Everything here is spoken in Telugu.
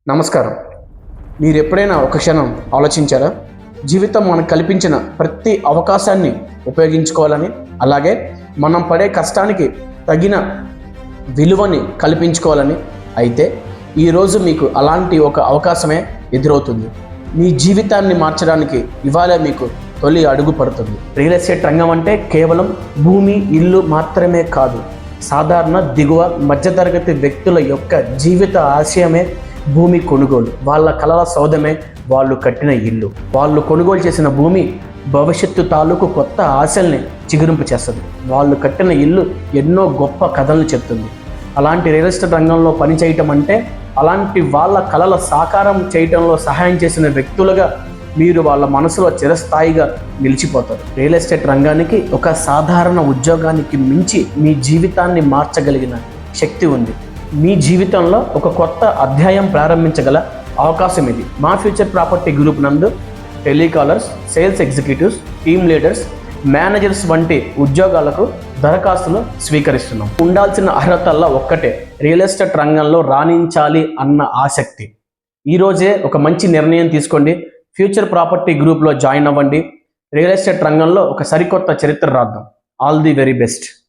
నమస్కారం. మీరు ఎప్పుడైనా ఒక క్షణం ఆలోచించారా? జీవితం మనకు కల్పించిన ప్రతి అవకాశాన్ని ఉపయోగించుకోవాలని, అలాగే మనం పడే కష్టానికి తగిన విలువని కల్పించుకోవాలని. అయితే ఈరోజు మీకు అలాంటి ఒక అవకాశమే ఎదురవుతుంది. మీ జీవితాన్ని మార్చడానికి ఇవాళ మీకు తొలి అడుగు పడుతుంది. రియల్ ఎస్టేట్ రంగం అంటే కేవలం భూమి, ఇల్లు మాత్రమే కాదు. సాధారణ దిగువ మధ్యతరగతి వ్యక్తుల యొక్క జీవిత ఆశయమే భూమి కొనుగోలు. వాళ్ళ కలల సౌధమే వాళ్ళు కట్టిన ఇల్లు. వాళ్ళు కొనుగోలు చేసిన భూమి భవిష్యత్తు తాలూకు కొత్త ఆశల్ని చిగురింపు చేస్తుంది. వాళ్ళు కట్టిన ఇల్లు ఎన్నో గొప్ప కథలను చెప్తుంది. అలాంటి రియల్ ఎస్టేట్ రంగంలో పనిచేయటం అంటే అలాంటి వాళ్ళ కలల సాకారం చేయటంలో సహాయం చేసిన వ్యక్తులుగా మీరు వాళ్ళ మనసులో చిరస్థాయిగా నిలిచిపోతారు. రియల్ ఎస్టేట్ రంగానికి ఒక సాధారణ ఉద్యోగానికి మించి మీ జీవితాన్ని మార్చగలిగిన శక్తి ఉంది. మీ జీవితంలో ఒక కొత్త అధ్యాయం ప్రారంభించగల అవకాశం ఇది. మా ఫ్యూచర్ ప్రాపర్టీ గ్రూప్ నందు telecallers, sales executives, team leaders, managers వంటి ఉద్యోగాలకు దరఖాస్తులు స్వీకరిస్తున్నాం. ఉండాల్సిన అర్హతల్లో ఒక్కటే, రియల్ ఎస్టేట్ రంగంలో రాణించాలి అన్న ఆసక్తి. ఈరోజే ఒక మంచి నిర్ణయం తీసుకోండి. ఫ్యూచర్ ప్రాపర్టీ గ్రూప్లో జాయిన్ అవ్వండి. రియల్ ఎస్టేట్ రంగంలో ఒక సరికొత్త చరిత్ర రాద్దాం. All the very best.